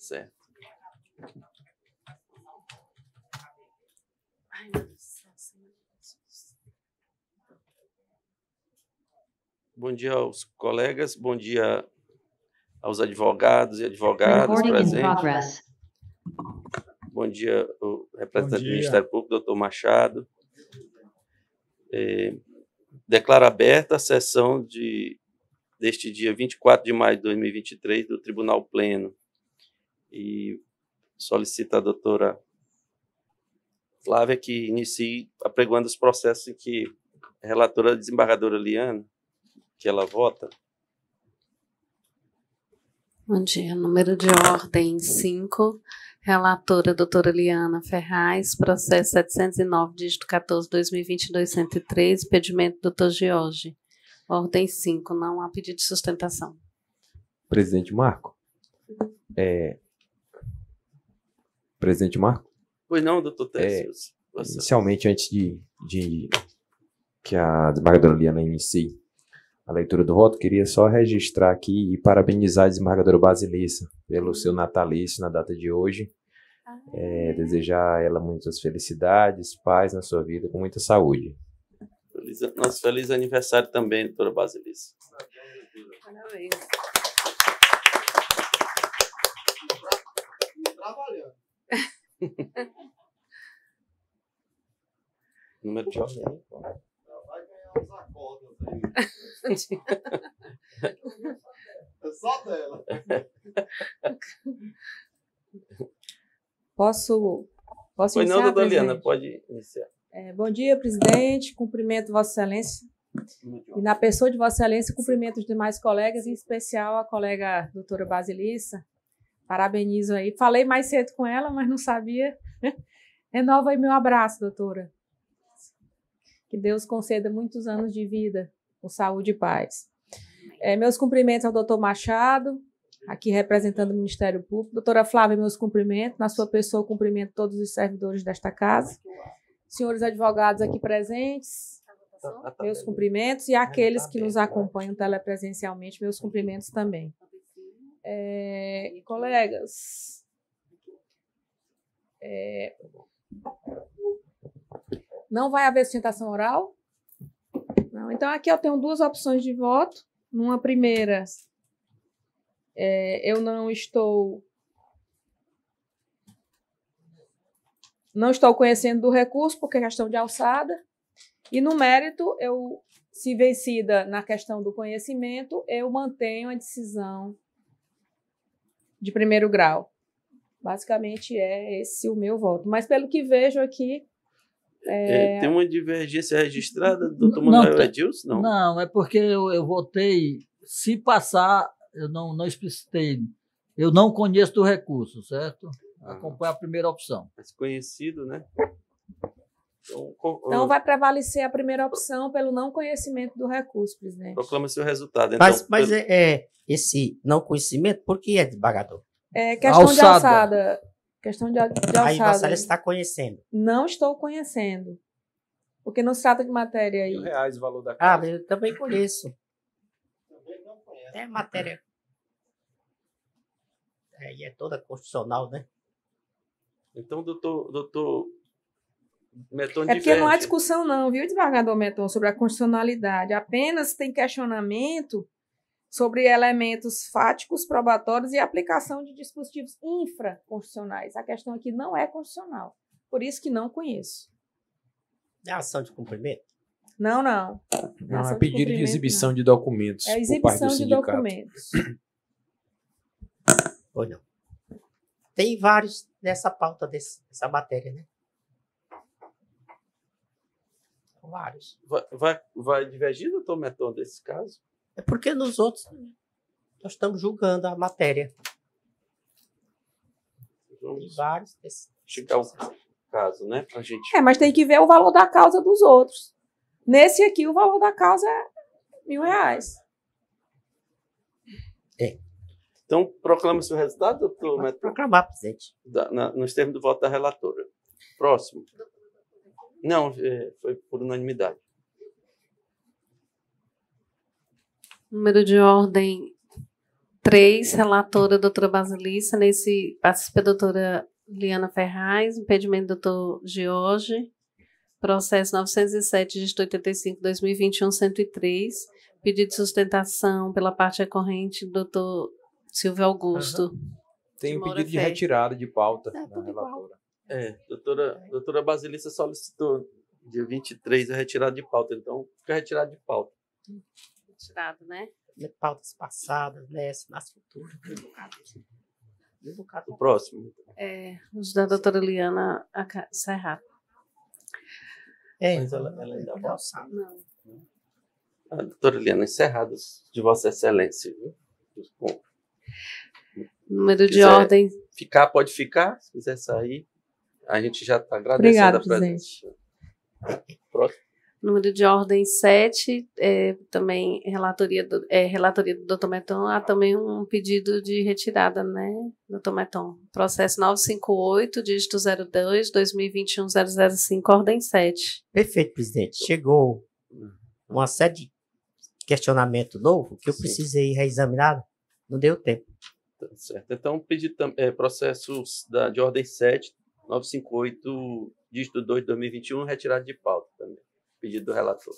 Certo. Bom dia aos colegas, bom dia aos advogados e advogadas presentes. Bom dia, o representante do Ministério Público, doutor Machado. Declaro aberta a sessão deste dia 24 de maio de 2023 do Tribunal Pleno e solicito à doutora Flávia que inicie apregoando os processos em que a relatora desembargadora Liana, que ela vota. Bom dia. Número de ordem 5, relatora doutora Liana Ferraz, processo 709, dígito 14, 2022, 103, pedimento doutor George. Ordem 5, não há pedido de sustentação. Presidente Marco. Presidente Marco. Pois não, doutor Técio. Inicialmente, antes de que a desembargadora Liana inicie a leitura do voto, queria só registrar aqui e parabenizar a desembargadora Basilissa pelo seu natalício na data de hoje. Desejar a ela muitas felicidades, paz na sua vida, com muita saúde. Nosso feliz aniversário também, doutora Basilissa. Parabéns. Trabalhando. Número de ordem. Vai ganhar uns acordos aí. É só dela. Posso Pois iniciar, não, doutora presidente? Liana, pode iniciar. Bom dia, presidente. Cumprimento Vossa Excelência. E na pessoa de Vossa Excelência, cumprimento os demais colegas, em especial a colega doutora Basilissa. Parabenizo aí. Falei mais cedo com ela, mas não sabia. Renova aí meu abraço, doutora. Que Deus conceda muitos anos de vida, com saúde e paz. Meus cumprimentos ao doutor Machado, aqui representando o Ministério Público. Doutora Flávia, meus cumprimentos. Na sua pessoa, cumprimento todos os servidores desta casa. Senhores advogados aqui presentes, meus cumprimentos. E aqueles que nos acompanham telepresencialmente, meus cumprimentos também. Colegas, não vai haver sustentação oral? Não. Então, aqui eu tenho duas opções de voto. Numa primeira, eu não estou conhecendo do recurso, porque é questão de alçada. E no mérito, se vencida na questão do conhecimento, eu mantenho a decisão de primeiro grau. Basicamente é esse o meu voto. Mas pelo que vejo aqui... Tem uma divergência registrada, doutor Manuel Edilson? Não. Não, é porque eu votei, se passar, eu não explicitei, eu não conheço do recurso, certo? Acompanho a primeira opção. Mas conhecido, né? Então vai prevalecer a primeira opção pelo não conhecimento do recurso, presidente. Proclama seu resultado. Então, Mas esse não conhecimento, por que é desembargador? Questão de alçada. Questão de alçada. Aí Vossa Excelência está conhecendo. Não estou conhecendo. Porque não se trata de matéria aí. R$1.000 o valor da casa. Mas eu também conheço. É matéria. E é toda constitucional, né? Então, doutor Meton porque não há discussão não, viu, desembargador Meton, sobre a constitucionalidade. Apenas tem questionamento sobre elementos fáticos, probatórios e aplicação de dispositivos infraconstitucionais. A questão aqui não é constitucional. Por isso que não conheço. É ação de cumprimento? Não. Não, é pedido de exibição de documentos. É exibição de documentos. Ou não? Tem vários nessa pauta dessa matéria, né? Vários. Vai divergir, doutor Meton, desse caso? É porque nos outros nós estamos julgando a matéria. Tem vários desses. Chegar o caso, né? Pra gente... mas tem que ver o valor da causa dos outros. Nesse aqui, o valor da causa é R$1.000. Então, proclama seu resultado, doutor Meton? Proclamar, presidente. Nos termos do voto da relatora. Próximo. Não, foi por unanimidade. Número de ordem 3, relatora doutora Basilissa. Nesse participa a doutora Liana Ferraz, impedimento do doutor Jorge. Processo 907, dígito 85, 2021, 103. Pedido de sustentação pela parte recorrente do doutor Silvio Augusto. Tem De um Moura pedido de Ferreira. retirada de pauta É, da tudo igual. relatora. Doutora Basilissa solicitou dia 23 a retirada de pauta, então fica retirado de pauta. Retirado, né? Pautas passadas, nessa, nas futuras. Um bocado. O próximo. Os da doutora Liana Serrato. Mas ela ainda não sabe. Não. A doutora Liana, encerrados de Vossa Excelência. Viu? Bom, Número de quiser ordem. pode ficar. Se quiser sair, a gente já está agradecendo Obrigada, a presença. Próximo. Número de ordem 7, também relatoria do Dr. Meton. Há também um pedido de retirada, né, Dr. Meton? Processo 958, dígito 02, 2021-005, ordem 7. Perfeito, presidente. Chegou uma série de questionamento novo que eu Sim. precisei reexaminar. Não deu tempo. Tá certo. Então, pedido processos de ordem 7, 958, dígito 2 de 2021, retirado de pauta também. Pedido do relator.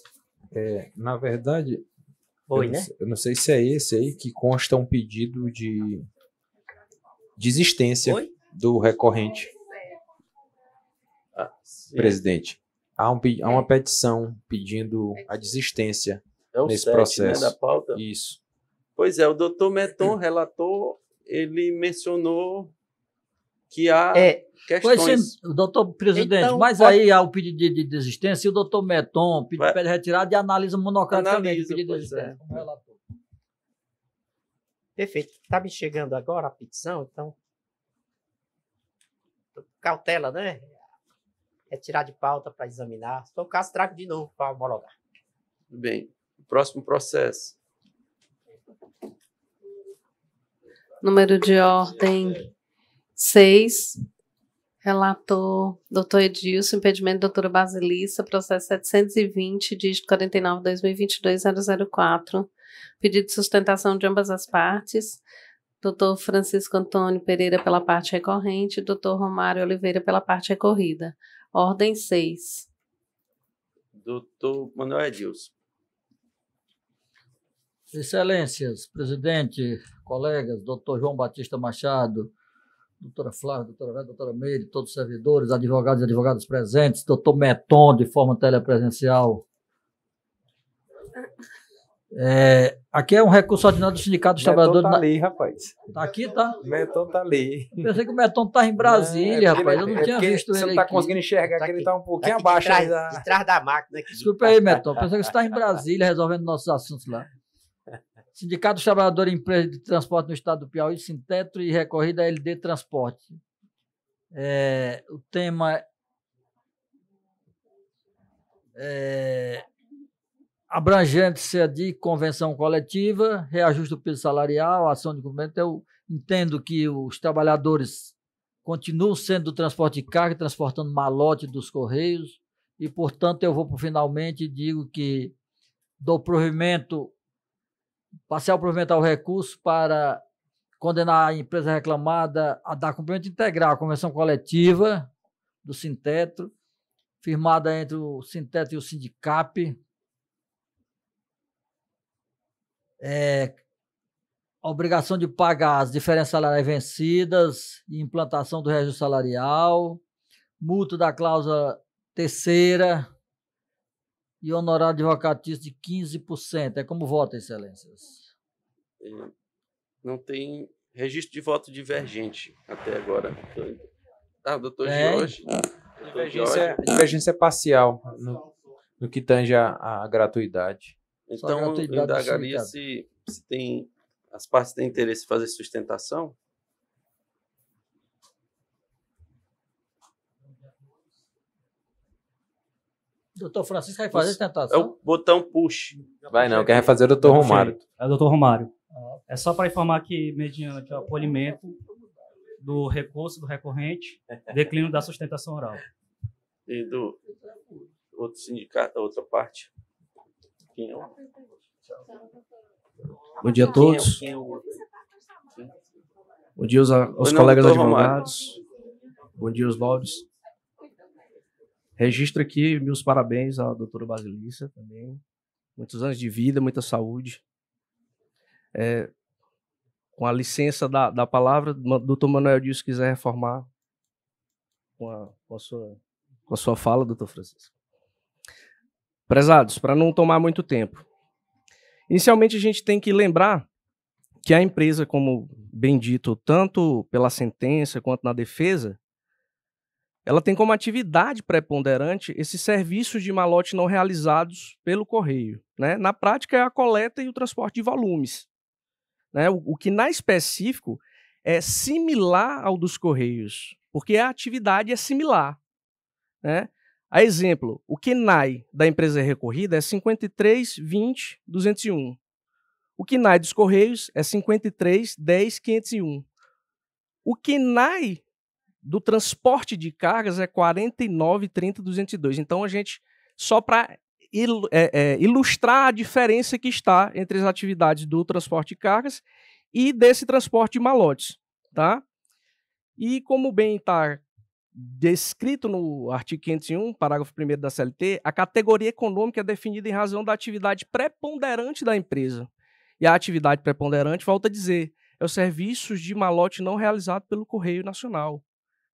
Na verdade, Foi, eu, né? não sei, eu não sei se é esse aí que consta um pedido de desistência Foi? do recorrente, Sim. presidente. Há uma petição pedindo a desistência. É o nesse 7, processo. né, da pauta. Isso. Pois é, o doutor Meton, relator, ele mencionou que há Pois questões. sim, doutor presidente, Então, mas pode- aí há o pedido de desistência e o doutor Meton pede retirada e analisa monocraticamente Analisa, o pedido de pois é. desistência. Como relator. Perfeito. Está me chegando agora a petição, então. Cautela, né? Retirar de pauta para examinar. Se for o caso, trago de novo para homologar. Bem, o próximo processo. Número de ordem 6, relator doutor Edilson, impedimento doutora Basilissa, processo 720, dígito 49, 2022-004, pedido de sustentação de ambas as partes, doutor Francisco Antônio Pereira pela parte recorrente, doutor Romário Oliveira pela parte recorrida. Ordem 6. Doutor Manuel Edilson. Excelências, presidente, colegas, doutor João Batista Machado, doutora Flávia, doutora Vera, doutora Meire, todos os servidores, advogados e advogadas presentes, doutor Meton, de forma telepresencial. Aqui é um recurso ordinário do Sindicato dos Trabalhadores. Meton tá ali, rapaz. Tá aqui, tá? Meton tá ali. Eu pensei que o Meton estava em Brasília, rapaz. Eu não tinha visto Você ele não tá aqui. conseguindo enxergar Tá que ele aqui. tá um pouquinho Aqui abaixo aí de trás da máquina. Aqui. Desculpa aí, Meton. Eu pensei que você está em Brasília resolvendo nossos assuntos lá. Sindicato dos Trabalhadores e Empresas de Transporte no Estado do Piauí, Sintetro e recorrida LD Transporte. O tema abrangência de convenção coletiva, reajuste do piso salarial, ação de cumprimento. Eu entendo que os trabalhadores continuam sendo do transporte de carga, transportando malote dos Correios, e, portanto, eu vou para o finalmente e digo que dou provimento, parcial provimento ao recurso para condenar a empresa reclamada a dar cumprimento integral à convenção coletiva do Sintetro, firmada entre o Sintetro e o Sindicap, a obrigação de pagar as diferenças salariais vencidas e implantação do reajuste salarial, multa da cláusula terceira e honorário advocatício de 15%. É como vota, excelências? Não tem registro de voto divergente até agora. Doutor Tem. Jorge. A divergência é parcial no que tange a gratuidade. Só Então, eu gratuidade do indagaria sindicato. se as partes têm interesse em fazer sustentação. Doutor Francisco vai fazer É sustentação? o botão push. Vai não, quem vai fazer é o doutor Romário. É o doutor Romário. É só para informar que, mediante o acolhimento do recurso do recorrente, declínio da sustentação oral. E do outro sindicato, outra parte. Quem é o... Bom dia a todos. Quem é o outro? Bom dia aos colegas advogados. Bom dia aos nobres. Registro aqui meus parabéns à doutora Basilissa também. Muitos anos de vida, muita saúde. Com a licença da palavra, o doutor Manuel Dias quiser reformar com a sua fala, doutor Francisco. Prezados, para não tomar muito tempo. Inicialmente, a gente tem que lembrar que a empresa, como bem dito, tanto pela sentença quanto na defesa, ela tem como atividade preponderante esses serviços de malote não realizados pelo correio, né? Na prática, é a coleta e o transporte de volumes, né? O que, na específico, é similar ao dos correios, porque a atividade é similar, né? A exemplo, o KNAI da empresa recorrida é 53.20.201. O KNAI dos correios é 53.10.501. O KNAI do transporte de cargas é 49.30.202. Então, a gente, só para ilustrar a diferença que está entre as atividades do transporte de cargas e desse transporte de malotes, tá? E como bem está descrito no artigo 501, parágrafo 1º da CLT, a categoria econômica é definida em razão da atividade preponderante da empresa. E a atividade preponderante, volta a dizer, é os serviços de malote não realizado pelo Correio Nacional.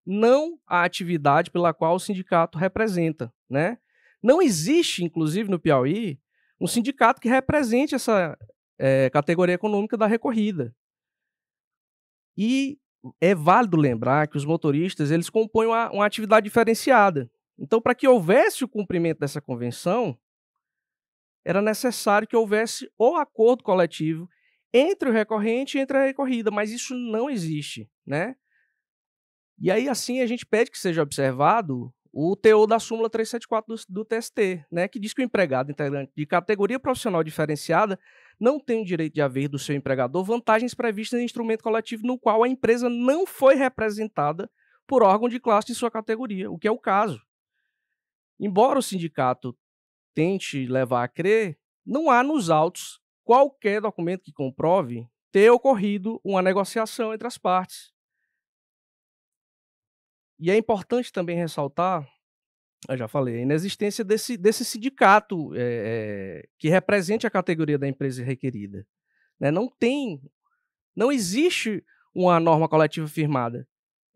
Não a atividade pela qual o sindicato representa, né? Não existe, inclusive, no Piauí, um sindicato que represente essa categoria econômica da recorrida. E é válido lembrar que os motoristas eles compõem uma atividade diferenciada. Então, para que houvesse o cumprimento dessa convenção, era necessário que houvesse o acordo coletivo entre o recorrente e entre a recorrida, mas isso não existe, né? E aí, assim, a gente pede que seja observado o teor da súmula 374 do TST, né, que diz que o empregado integrante de categoria profissional diferenciada não tem o direito de haver do seu empregador vantagens previstas em instrumento coletivo no qual a empresa não foi representada por órgão de classe de sua categoria, o que é o caso. Embora o sindicato tente levar a crer, não há nos autos qualquer documento que comprove ter ocorrido uma negociação entre as partes. E é importante também ressaltar, eu já falei, a inexistência desse sindicato que represente a categoria da empresa requerida. Né? Não existe uma norma coletiva firmada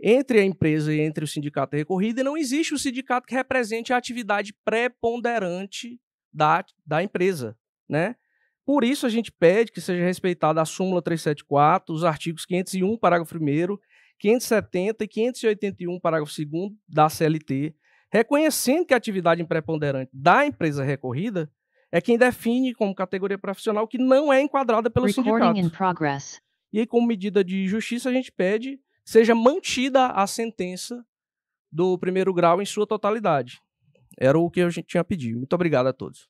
entre a empresa e entre o sindicato recorrido, e não existe um sindicato que represente a atividade preponderante da empresa. Né? Por isso, a gente pede que seja respeitada a súmula 374, os artigos 501, parágrafo 1º, 570 e 581, parágrafo 2º da CLT, reconhecendo que a atividade preponderante da empresa recorrida é quem define como categoria profissional que não é enquadrada pelo sindicato. E aí, como medida de justiça, a gente pede que seja mantida a sentença do primeiro grau em sua totalidade. Era o que a gente tinha pedido. Muito obrigado a todos.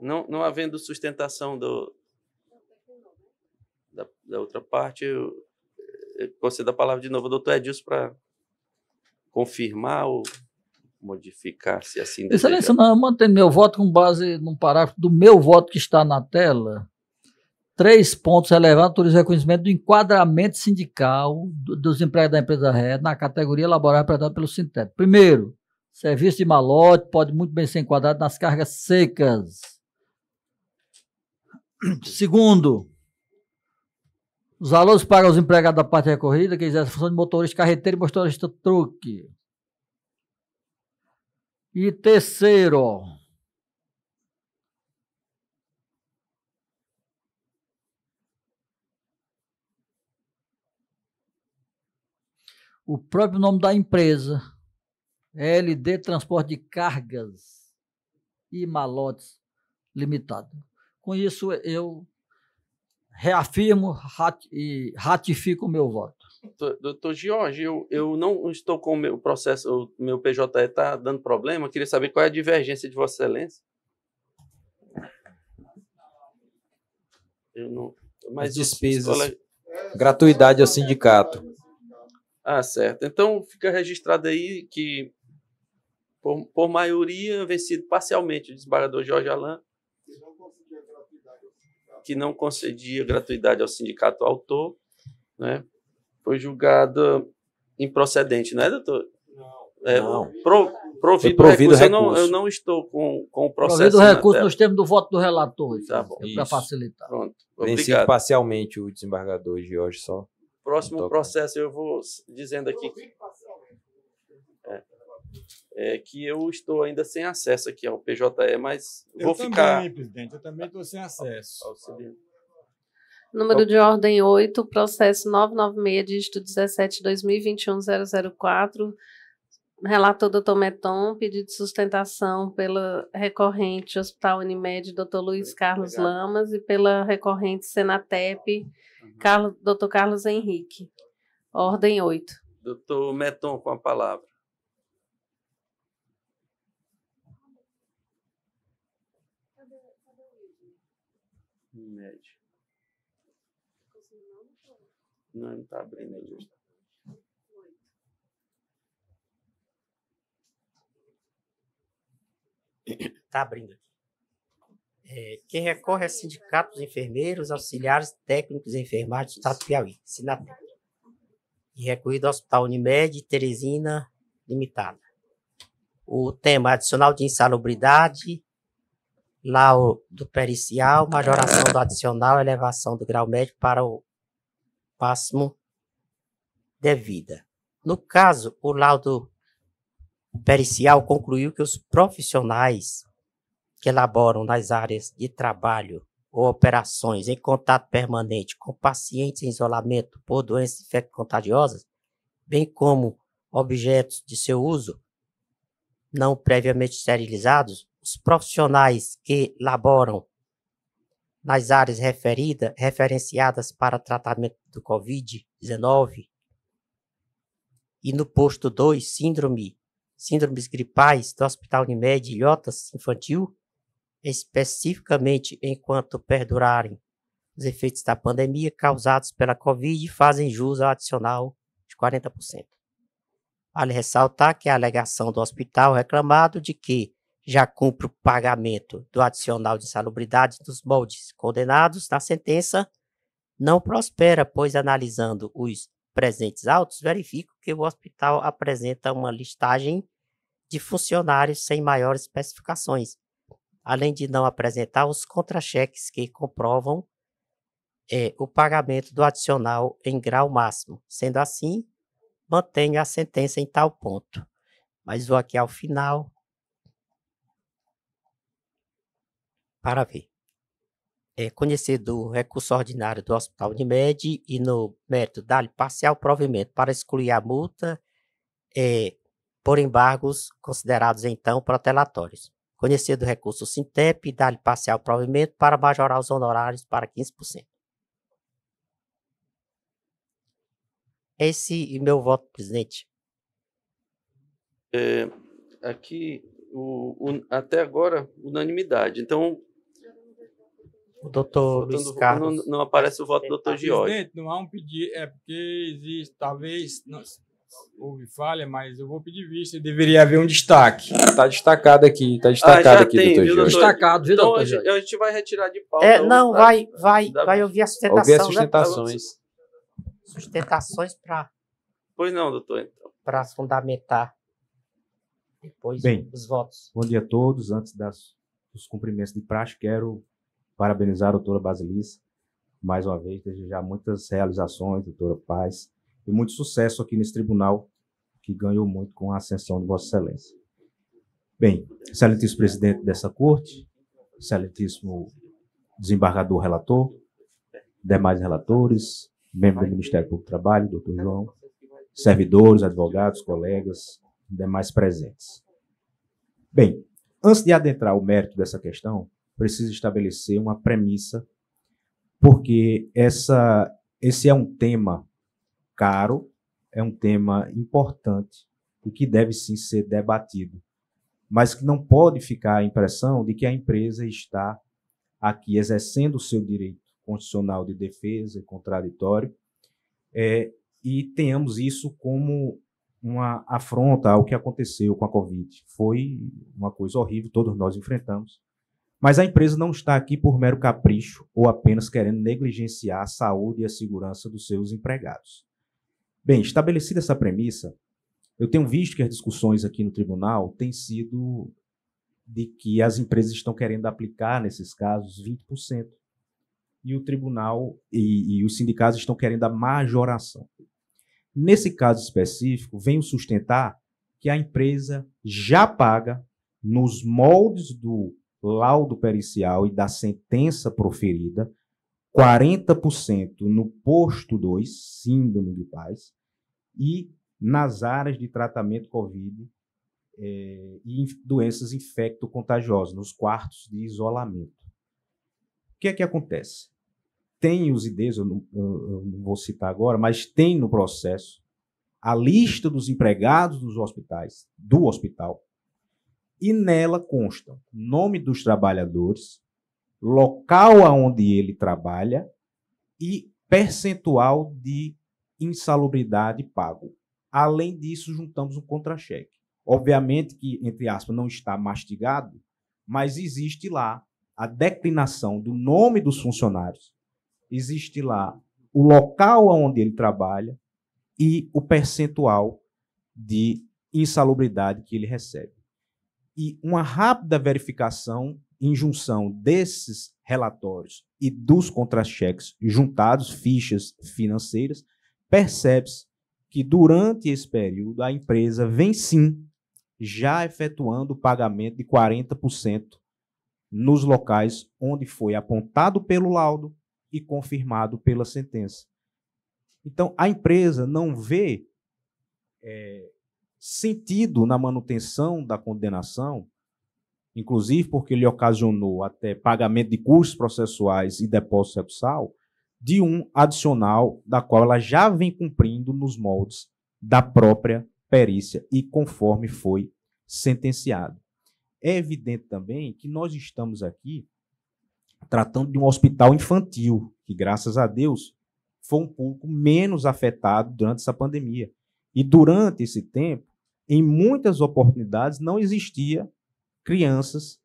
Não havendo sustentação da outra parte, eu concedo a palavra de novo ao doutor Edilson para confirmar ou modificar, se assim desejar. Excelência, eu mantenho meu voto com base num parágrafo do meu voto que está na tela. 3 pontos relevantes autorizam o reconhecimento do enquadramento sindical dos empregados da empresa ré na categoria laboral representada pelo sindicato. Primeiro, serviço de malote pode muito bem ser enquadrado nas cargas secas. Segundo, os valores pagos aos empregados da parte recorrida que exercem a função de motorista carreteiro e motorista truque. E terceiro, o próprio nome da empresa, LD Transporte de Cargas e Malotes Limitado. Com isso, eu reafirmo e ratifico o meu voto. Doutor Jorge, eu não estou com o meu processo, o meu PJE está dando problema, eu queria saber qual é a divergência de Vossa Excelência. As despesas, gratuidade ao sindicato. Ah, certo. Então, fica registrado aí que por maioria, vencido parcialmente o desembargador Jorge Alain, que não concedia gratuidade ao sindicato autor, né? Foi julgada improcedente, não é, doutor? Não. Provido recurso. Eu não estou com o processo. Provido o recurso nos termos do voto do relator. Tá bom. Para facilitar. Pronto. Vencido Obrigado. parcialmente o desembargador Jorge só. Próximo processo eu vou dizendo aqui que eu estou ainda sem acesso aqui ao PJE, mas vou ficar... Também, presidente, eu também estou sem acesso. Número de ordem 8, processo 996, dígito 17-2021-004. Relator doutor Meton, pedido de sustentação pela recorrente Hospital Unimed, doutor Luiz Carlos Lamas, e pela recorrente Senatep, doutor Carlos Henrique. Ordem 8. Doutor Meton, com a palavra. Unimed. Não está abrindo aí. Está abrindo aqui. Quem recorre é Sindicato dos Enfermeiros, Auxiliares, Técnicos e Enfermagem do Estado do Piauí, Sinatep. E recorrido ao Hospital Unimed, Teresina, Limitada. O tema adicional de insalubridade, laudo pericial, majoração do adicional, elevação do grau médio para o máximo devida. No caso, o laudo pericial concluiu que os profissionais que elaboram nas áreas de trabalho ou operações em contato permanente com pacientes em isolamento por doenças infecto-contagiosas, bem como objetos de seu uso não previamente esterilizados, os profissionais que laboram nas áreas referenciadas para tratamento do Covid-19 e no posto 2, síndromes gripais do Hospital Unimed e Ilhotas Infantil, especificamente enquanto perdurarem os efeitos da pandemia causados pela Covid, fazem jus ao adicional de 40%. Vale ressaltar que a alegação do hospital reclamado de que já cumpre o pagamento do adicional de insalubridade dos moldes condenados na sentença não prospera, pois analisando os presentes autos, verifico que o hospital apresenta uma listagem de funcionários sem maiores especificações, além de não apresentar os contra-cheques que comprovam o pagamento do adicional em grau máximo. Sendo assim, mantenho a sentença em tal ponto. Mas vou aqui ao final para ver. Conhecido o recurso ordinário do Hospital Unimed e no mérito dar-lhe parcial provimento para excluir a multa por embargos considerados então protelatórios. Conhecido o recurso Sintep e dar-lhe parcial provimento para majorar os honorários para 15%. Esse é meu voto, presidente. Aqui, até agora, unanimidade. Então, o doutor Luiz Carlos... Não aparece o voto do doutor Jorge. Presidente, não há um pedido, porque existe, talvez, não, houve falha, mas eu vou pedir vista, deveria haver um destaque. Está destacado aqui, doutor Jorge. Destacado, viu, então, doutor Jorge? a gente vai retirar de pauta. Não, vai ouvir a sustentação. Ouvir as sustentações. Né? Sustentações para... Pois não, doutor. Então. Para fundamentar depois os votos. Bom dia a todos. Antes dos cumprimentos de praxe, quero parabenizar a doutora Basilissa, mais uma vez, desejar muitas realizações, doutora Paz, e muito sucesso aqui nesse tribunal, que ganhou muito com a ascensão de Vossa Excelência. Bem, excelentíssimo presidente dessa corte, excelentíssimo desembargador relator, demais relatores, membro do Ministério Público do Trabalho, doutor João, servidores, advogados, colegas, demais presentes. Bem, antes de adentrar o mérito dessa questão, preciso estabelecer uma premissa, porque esse é um tema caro, é um tema importante e que deve sim ser debatido, mas que não pode ficar a impressão de que a empresa está aqui exercendo o seu direito constitucional de defesa e contraditório, e tenhamos isso como uma afronta ao que aconteceu com a Covid. Foi uma coisa horrível, todos nós enfrentamos. Mas a empresa não está aqui por mero capricho ou apenas querendo negligenciar a saúde e a segurança dos seus empregados. Bem, estabelecida essa premissa, eu tenho visto que as discussões aqui no tribunal têm sido de que as empresas estão querendo aplicar, nesses casos, 20%. E o tribunal e os sindicatos estão querendo a majoração. Nesse caso específico, venho sustentar que a empresa já paga, nos moldes do laudo pericial e da sentença proferida, 40% no posto 2, síndrome de paz, e nas áreas de tratamento COVID e doenças infecto-contagiosas, nos quartos de isolamento. O que é que acontece? Tem os IDs, eu não vou citar agora, mas tem no processo a lista dos empregados dos hospitais, do hospital, e nela constam nome dos trabalhadores, local aonde ele trabalha e percentual de insalubridade pago. Além disso, juntamos um contra-cheque. Obviamente que, entre aspas, não está mastigado, mas existe lá a declinação do nome dos funcionários, existe lá o local onde ele trabalha e o percentual de insalubridade que ele recebe. E uma rápida verificação em junção desses relatórios e dos contra-cheques juntados, fichas financeiras, percebe-se que durante esse período a empresa vem sim já efetuando o pagamento de 40% nos locais onde foi apontado pelo laudo e confirmado pela sentença. Então, a empresa não vê sentido na manutenção da condenação, inclusive porque lhe ocasionou até pagamento de custos processuais e depósito recursal, de um adicional da qual ela já vem cumprindo nos moldes da própria perícia e conforme foi sentenciado. É evidente também que nós estamos aqui tratando de um hospital infantil, que, graças a Deus, foi um público menos afetado durante essa pandemia. E durante esse tempo, em muitas oportunidades, não existia crianças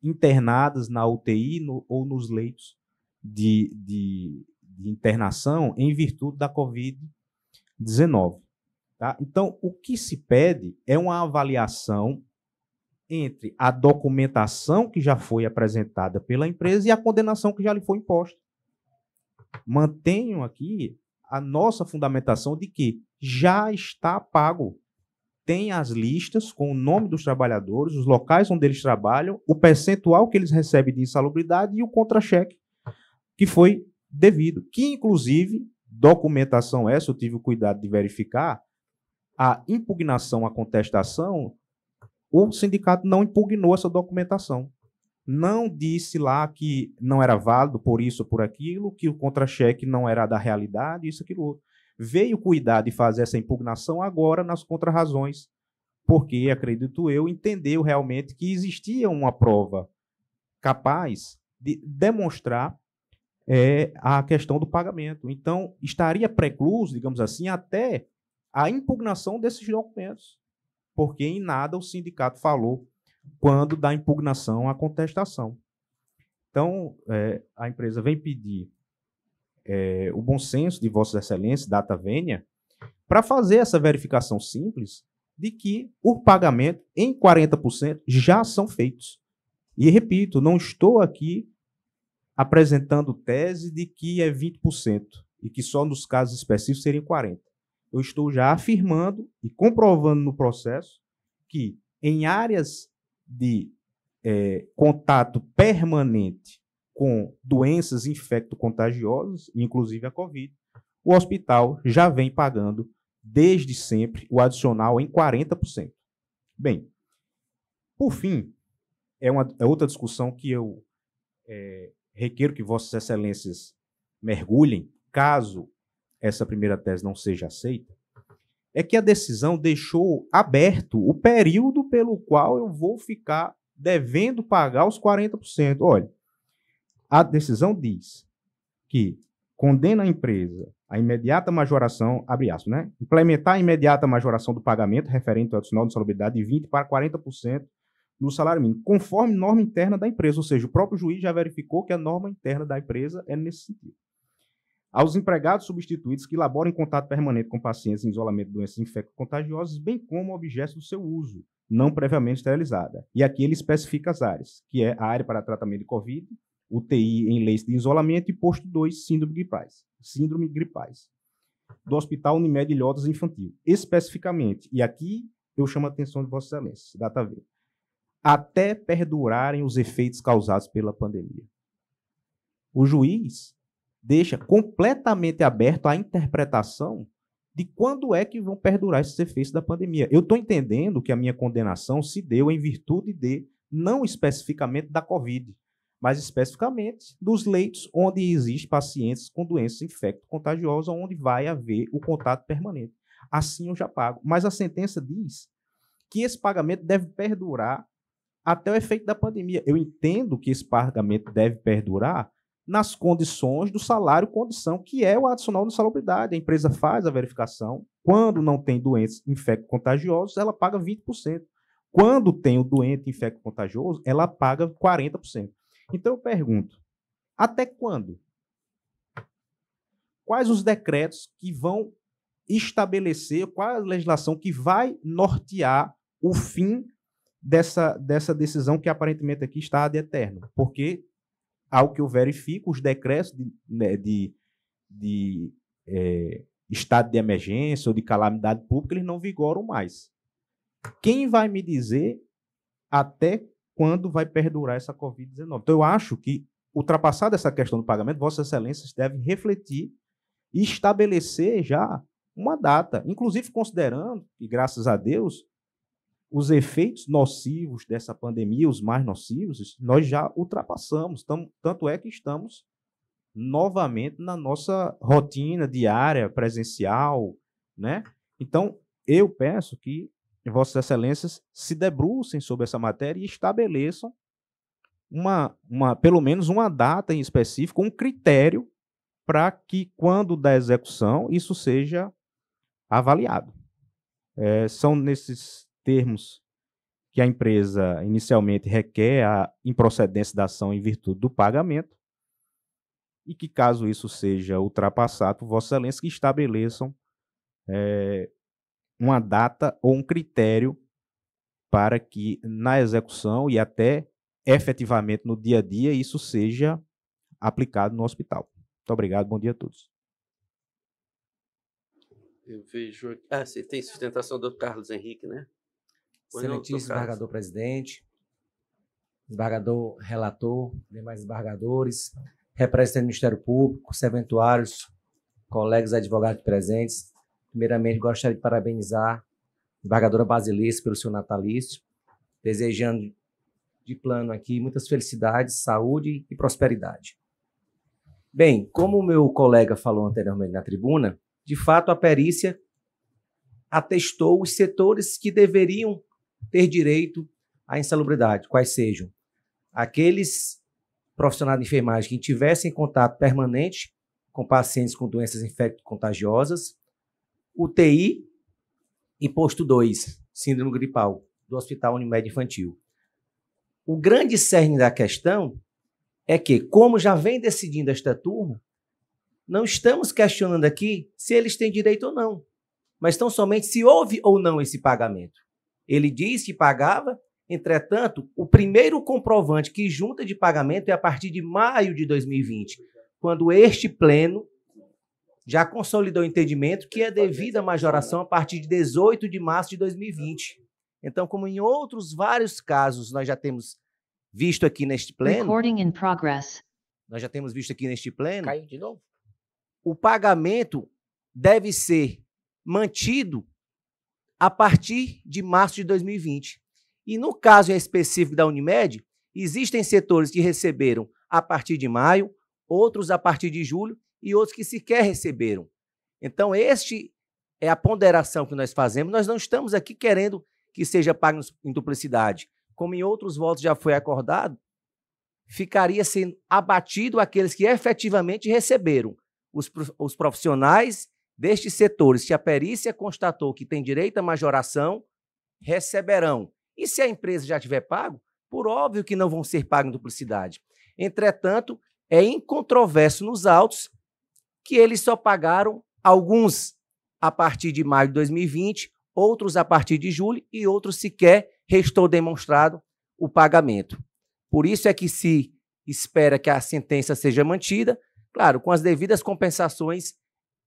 internadas na UTI ou nos leitos de internação em virtude da Covid-19. Tá? Então, o que se pede é uma avaliação entre a documentação que já foi apresentada pela empresa e a condenação que já lhe foi imposta. Mantenho aqui a nossa fundamentação de que já está pago. Tem as listas com o nome dos trabalhadores, os locais onde eles trabalham, o percentual que eles recebem de insalubridade e o contra-cheque que foi devido. Que, inclusive, documentação essa, eu tive o cuidado de verificar, a impugnação, a contestação, o sindicato não impugnou essa documentação. Não disse lá que não era válido por isso ou por aquilo, que o contra-cheque não era da realidade, isso, aquilo, outro. Veio cuidar de fazer essa impugnação agora nas contrarrazões, porque, acredito eu, entendeu realmente que existia uma prova capaz de demonstrar a questão do pagamento. Então, estaria precluso, digamos assim, até a impugnação desses documentos, porque em nada o sindicato falou quando da impugnação à contestação. Então, a empresa vem pedir o bom senso de Vossas Excelências, data vênia, para fazer essa verificação simples de que o pagamento em 40% já são feitos. E, repito, não estou aqui apresentando tese de que é 20% e que só nos casos específicos seriam 40%. Eu estou já afirmando e comprovando no processo que em áreas de contato permanente com doenças infecto-contagiosas, inclusive a Covid, o hospital já vem pagando desde sempre o adicional em 40%. Bem, por fim, é outra discussão que eu requeiro que Vossas Excelências mergulhem, caso essa primeira tese não seja aceita, é que a decisão deixou aberto o período pelo qual eu vou ficar devendo pagar os 40%. Olha, a decisão diz que condena a empresa a imediata majoração, abre aspas, né? Implementar a imediata majoração do pagamento referente ao adicional de insalubridade de 20% para 40% no salário mínimo, conforme norma interna da empresa, ou seja, o próprio juiz já verificou que a norma interna da empresa é nesse sentido. Aos empregados substituídos que elaborem contato permanente com pacientes em isolamento de doenças infecto-contagiosas, bem como objetos do seu uso, não previamente esterilizada. E aqui ele especifica as áreas, que é a área para tratamento de Covid, UTI em leis de isolamento e posto 2, síndrome gripais, do Hospital Unimed Ilhotas Infantil. Especificamente, e aqui eu chamo a atenção de Vossa Excelência, data ver, até perdurarem os efeitos causados pela pandemia. O juiz deixa completamente aberto a interpretação de quando é que vão perdurar esses efeitos da pandemia. Eu estou entendendo que a minha condenação se deu em virtude de, não especificamente da Covid, mas especificamente dos leitos onde existem pacientes com doenças infecto-contagiosas, onde vai haver o contato permanente. Assim eu já pago. Mas a sentença diz que esse pagamento deve perdurar até o efeito da pandemia. Eu entendo que esse pagamento deve perdurar nas condições do salário-condição, que é o adicional de insalubridade. A empresa faz a verificação. Quando não tem doentes infecto-contagiosos, ela paga 20%. Quando tem o doente infecto-contagioso, ela paga 40%. Então eu pergunto, até quando? Quais os decretos que vão estabelecer, qual a legislação que vai nortear o fim dessa decisão que aparentemente aqui está ad eterno? Porque, ao que eu verifico, os decretos de estado de emergência ou de calamidade pública, eles não vigoram mais. Quem vai me dizer até quando vai perdurar essa Covid-19? Então, eu acho que, ultrapassada essa questão do pagamento, Vossas Excelências devem refletir e estabelecer já uma data, inclusive considerando, e graças a Deus, os efeitos nocivos dessa pandemia, os mais nocivos, nós já ultrapassamos. Tanto é que estamos novamente na nossa rotina diária, presencial, né? Então, eu peço que Vossas Excelências se debrucem sobre essa matéria e estabeleçam pelo menos uma data em específico, um critério para que, quando da execução, isso seja avaliado. São nesses termos que a empresa inicialmente requer a improcedência da ação em virtude do pagamento e que, caso isso seja ultrapassado, Vossas Excelências que estabeleçam uma data ou um critério para que, na execução e até efetivamente no dia a dia, isso seja aplicado no hospital. Muito obrigado, bom dia a todos. Eu vejo... você tem sustentação do Carlos Henrique, né? Excelentíssimo desembargador presidente, desembargador relator, demais desembargadores, representante do Ministério Público, serventuários, colegas advogados presentes. Primeiramente, gostaria de parabenizar a desembargadora Basilissa pelo seu natalício, desejando de plano aqui muitas felicidades, saúde e prosperidade. Bem, como o meu colega falou anteriormente na tribuna, de fato a perícia atestou os setores que deveriam ter direito à insalubridade, quais sejam aqueles profissionais de enfermagem que tivessem contato permanente com pacientes com doenças infecto-contagiosas, UTI e posto 2, síndrome gripal, do Hospital Unimed Infantil. O grande cerne da questão é que, como já vem decidindo esta turma, não estamos questionando aqui se eles têm direito ou não, mas tão somente se houve ou não esse pagamento. Ele diz que pagava, entretanto, o primeiro comprovante que junta de pagamento é a partir de maio de 2020, quando este pleno já consolidou o entendimento que é devida a majoração a partir de 18 de março de 2020. Então, como em outros vários casos nós já temos visto aqui neste pleno, nós já temos visto aqui neste pleno, Caiu de novo? O pagamento deve ser mantido a partir de março de 2020. E no caso específico da Unimed, existem setores que receberam a partir de maio, outros a partir de julho e outros que sequer receberam. Então, este é a ponderação que nós fazemos. Nós não estamos aqui querendo que seja pago em duplicidade. Como em outros votos já foi acordado, ficaria sendo abatido aqueles que efetivamente receberam. os profissionais destes setores que a perícia constatou que tem direito à majoração receberão. E se a empresa já tiver pago, por óbvio que não vão ser pagos em duplicidade. Entretanto, é incontroverso nos autos que eles só pagaram alguns a partir de maio de 2020, outros a partir de julho e outros sequer restou demonstrado o pagamento. Por isso é que se espera que a sentença seja mantida, claro, com as devidas compensações,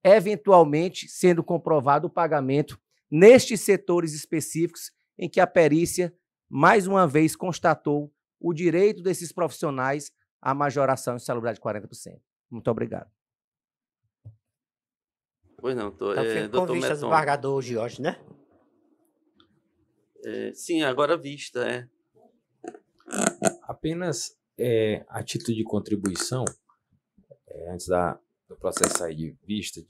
eventualmente sendo comprovado o pagamento nestes setores específicos em que a perícia, mais uma vez, constatou o direito desses profissionais à majoração de salubridade de 40%. Muito obrigado. Pois não, doutor. Então, com vista do desembargador Jorge, né? Sim, agora vista, Apenas a título de contribuição, antes do processo sair de vista,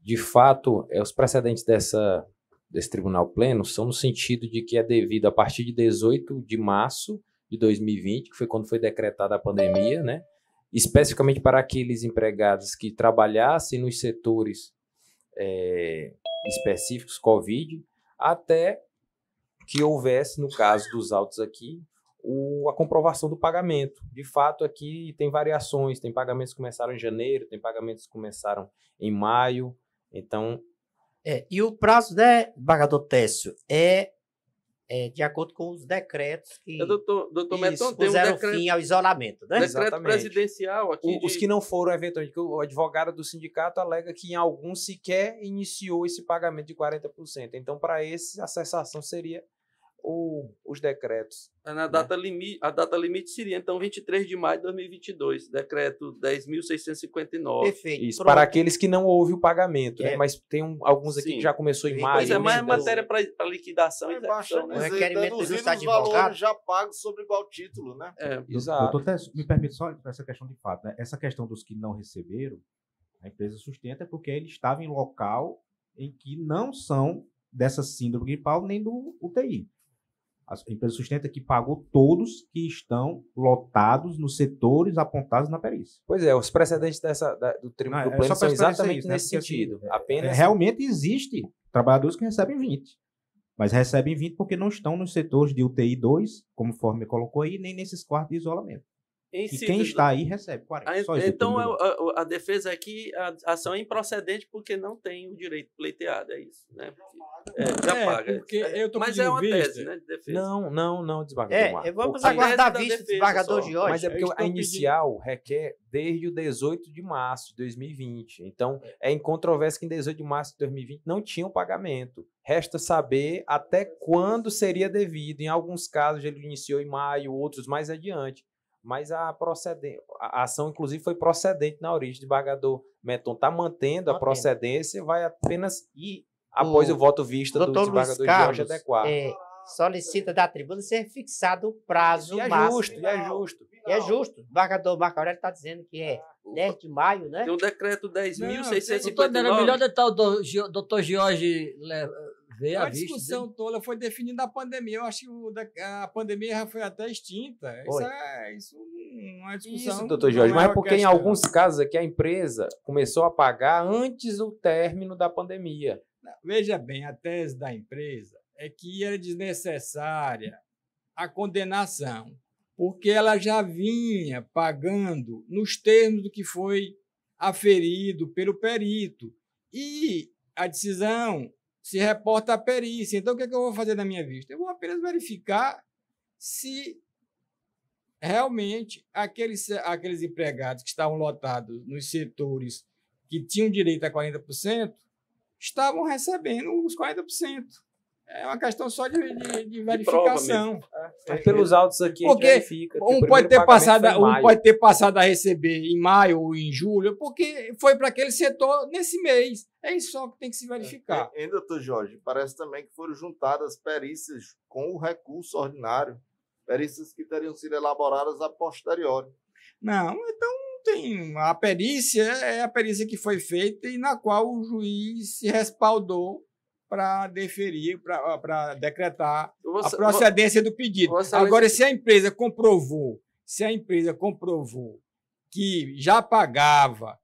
de fato, os precedentes desse tribunal pleno são no sentido de que é devido a partir de 18 de março de 2020, que foi quando foi decretada a pandemia, né? Especificamente para aqueles empregados que trabalhassem nos setores específicos Covid, até que houvesse, no caso dos autos aqui, a comprovação do pagamento. De fato, aqui tem variações, tem pagamentos que começaram em janeiro, tem pagamentos que começaram em maio, então... E o prazo, né, desembargador Técio, é de acordo com os decretos que doutor Meton, tem puseram fim ao isolamento, né? Decreto presidencial aqui. Os que não foram, eventualmente, o advogado do sindicato alega que em alguns sequer iniciou esse pagamento de 40%. Então, para esse, a cessação seria os decretos. A data limite seria, então, 23 de maio de 2022, decreto 10.659. Perfeito. Isso, para aqueles que não houve o pagamento, né? Mas tem alguns aqui que já começou em maio. Pois é, mas matéria para liquidação e execução, né? O requerimento do os valores já pagos sobre igual título, né? Exato. Doutor Técio, me permite só essa questão de fato, né? Essa questão dos que não receberam, a empresa sustenta porque ele estava em local em que não são dessa síndrome gripal nem do UTI. A empresa sustenta que pagou todos que estão lotados nos setores apontados na perícia. Pois é, os precedentes do tribunal do pleno são exatamente isso, né? nesse Porque, sentido. assim, Apenas realmente existe trabalhadores que recebem 20, mas recebem 20 porque não estão nos setores de UTI 2, conforme colocou aí, nem nesses quartos de isolamento. E quem está aí recebe 40. Só isso então, a defesa aqui, a ação é improcedente porque não tem o direito pleiteado, é isso, né? Já paga. Porque eu tô mas é uma vista. tese, né, de defesa. Não, desembargador. Vamos aguardar a vista do desembargador de hoje. Mas é porque a inicial requer desde o 18 de março de 2020. Então, é incontroverso que em 18 de março de 2020 não tinha um pagamento. Resta saber até quando seria devido. Em alguns casos, ele iniciou em maio, outros mais adiante. Mas a ação, inclusive, foi procedente na origem. O desembargador Meton está mantendo a procedência, vai apenas após o voto vista do desembargador Jorge adequado. Solicita da tribuna ser fixado o prazo máximo. É justo. O desembargador Marco Aurélio está dizendo que é 10 de maio, né? Tem o decreto 10.659. Doutor, era melhor deixar o doutor Jorge ver a vista. A discussão toda foi definida a pandemia. Eu acho que a pandemia já foi até extinta. Isso não é discussão. Isso, doutor Jorge, mas é porque em alguns casos aqui a empresa começou a pagar antes do término da pandemia. Veja bem, a tese da empresa é que era desnecessária a condenação, porque ela já vinha pagando nos termos do que foi aferido pelo perito. E a decisão se reporta à perícia. Então, o que é que eu vou fazer na minha vista? Eu vou apenas verificar se realmente aqueles empregados que estavam lotados nos setores que tinham direito a 40% estavam recebendo os 40%. É uma questão só de verificação. Pelos autos aqui, porque a gente verifica. Um pode ter passado a receber em maio ou em julho, porque foi para aquele setor nesse mês. É isso só que tem que se verificar. Doutor Jorge, parece também que foram juntadas perícias com o recurso ordinário, perícias que teriam sido elaboradas a posteriori. Não, então tem. A perícia é a perícia que foi feita e na qual o juiz se respaldou para deferir, para decretar a procedência do pedido. Agora, se a empresa comprovou que já pagava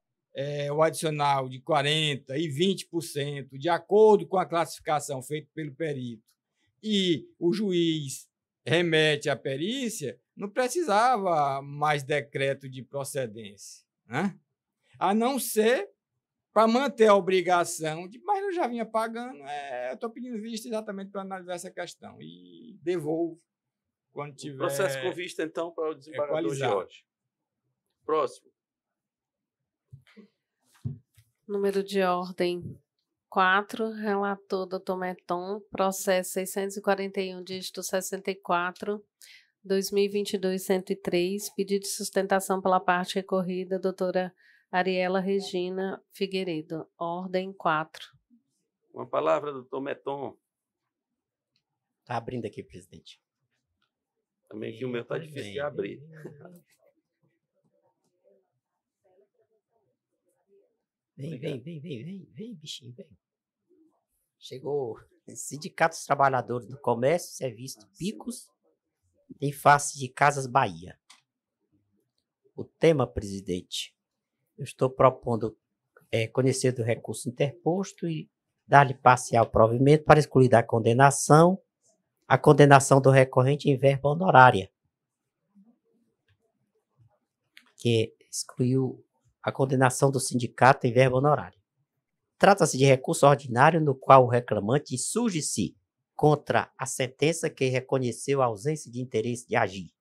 o adicional de 40% e 20%, de acordo com a classificação feita pelo perito, e o juiz remete à perícia, não precisava mais decreto de procedência, né? A não ser para manter a obrigação de, mas eu já vinha pagando, eu estou pedindo vista exatamente para analisar essa questão e devolvo quando tiver. Processo com vista, então, para o desembargador Jorge. Próximo. Número de ordem 4, relator Dr. Meton, processo 641, dígito 64, 2022-103, pedido de sustentação pela parte recorrida, doutora Ariela Regina Figueiredo, ordem 4. Uma palavra, doutor Meton. Está abrindo aqui, presidente. Também que o meu está difícil de abrir. Vem, bichinho, vem. Chegou. Sindicato dos Trabalhadores do Comércio, Serviço, Picos, em face de Casas Bahia. O tema, presidente, eu estou propondo conhecer do recurso interposto e dar-lhe parcial provimento para excluir da condenação a condenação do recorrente em verba honorária, que excluiu a condenação do sindicato em verba honorária. Trata-se de recurso ordinário no qual o reclamante insurge-se contra a sentença que reconheceu a ausência de interesse de agir,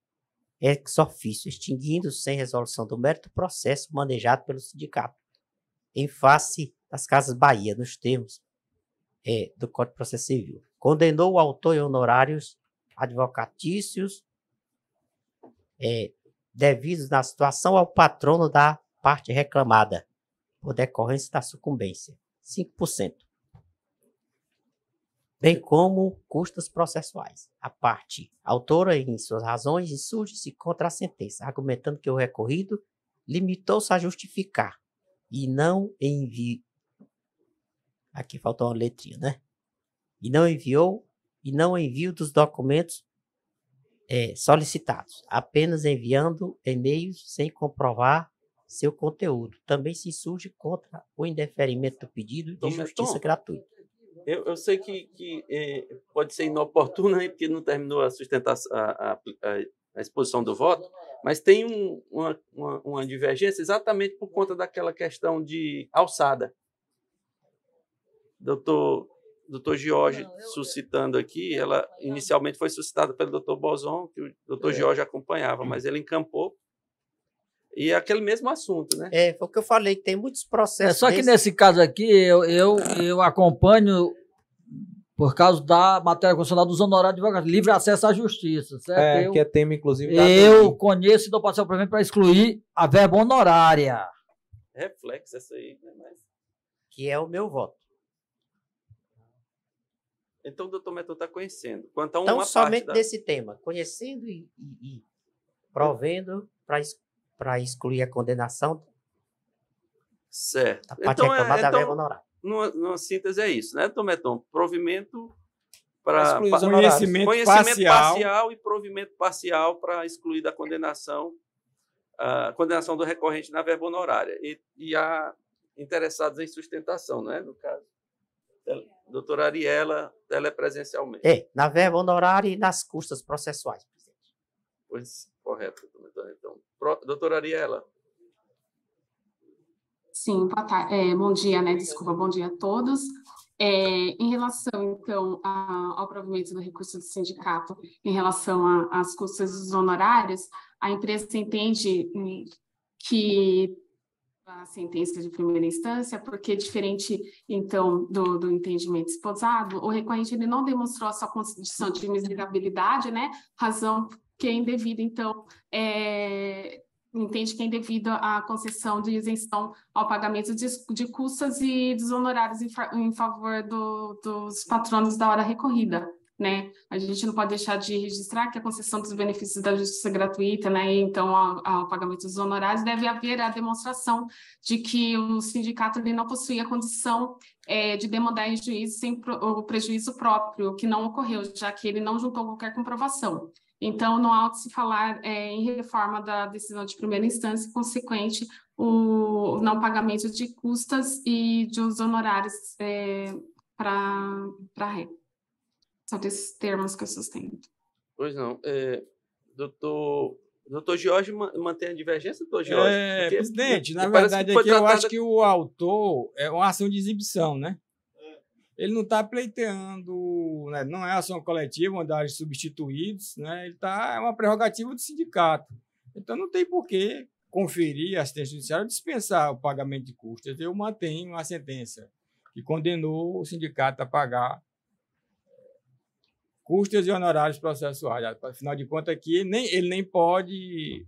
ex officio, extinguindo sem resolução do mérito o processo manejado pelo sindicato, em face das Casas Bahia, nos termos do Código de Processo Civil. Condenou o autor em honorários advocatícios devidos na situação ao patrono da parte reclamada, por decorrência da sucumbência, 5%. Bem como custos processuais. A parte autora, em suas razões, insurge-se contra a sentença, argumentando que o recorrido limitou-se a justificar e não enviou. Aqui faltou uma letrinha, né? E não envio dos documentos solicitados, apenas enviando e-mails sem comprovar seu conteúdo. Também se insurge contra o indeferimento do pedido de justiça gratuita. Eu sei que pode ser inoportuno, né, porque não terminou a sustentação, a exposição do voto, mas tem uma divergência exatamente por conta daquela questão de alçada. Doutor Jorge suscitando aqui, ela inicialmente foi suscitada pelo doutor Bozon, que o doutor Jorge acompanhava, mas ele encampou. E é aquele mesmo assunto, né? Foi o que eu falei, tem muitos processos. Só que nesse caso aqui, eu acompanho por causa da matéria constitucional dos honorários de advogados, livre acesso à justiça, certo? Que é tema, inclusive, eu conheço e dou parcial provimento para excluir a verba honorária. Reflexo essa aí, né? Que é o meu voto. Então o doutor Meton está conhecendo. Quanto a uma então, parte somente desse tema, conhecendo e provendo para excluir a condenação. Certo. A parte reclamada da verba honorária. Numa síntese é isso, né, doutor Meton? Provimento para conhecimento parcial e provimento parcial para excluir da condenação a condenação do recorrente na verba honorária. E há interessados em sustentação, não é? No caso, doutora Ariela, telepresencialmente. Na verba honorária e nas custas processuais, presidente. Pois, correto. Então, doutora Ariela. Sim, boa tarde. Bom dia, né? Desculpa, bom dia a todos. Em relação, então, ao provimento do recurso do sindicato, em relação às custas dos honorários, a empresa entende que a sentença de primeira instância, porque diferente, então, do entendimento esposado, o recorrente ele não demonstrou a sua condição de miserabilidade, né? Razão que é indevida, então, entende que é indevido à concessão de isenção ao pagamento de custas e dos honorários em favor dos patronos da hora recorrida, né? A gente não pode deixar de registrar que a concessão dos benefícios da justiça gratuita, né, e então ao pagamento dos honorários, deve haver a demonstração de que o sindicato ele não possui a condição de demandar em juízo sem o prejuízo próprio, que não ocorreu, já que ele não juntou qualquer comprovação. Então, não há de se falar em reforma da decisão de primeira instância, consequente o não pagamento de custas e de os honorários para a ré. São desses termos que eu sustento. Pois não. Doutor Jorge mantém a divergência, doutor Jorge? Presidente, na verdade, aqui eu acho que o autor é uma ação de exibição, né? Ele não está pleiteando, né? Não é ação coletiva, onde substituídos, né? É uma prerrogativa do sindicato. Então, não tem por que conferir a assistência judiciária ou dispensar o pagamento de custas. Eu mantenho a sentença que condenou o sindicato a pagar custas e honorários processuais. Afinal de contas, aqui ele nem pode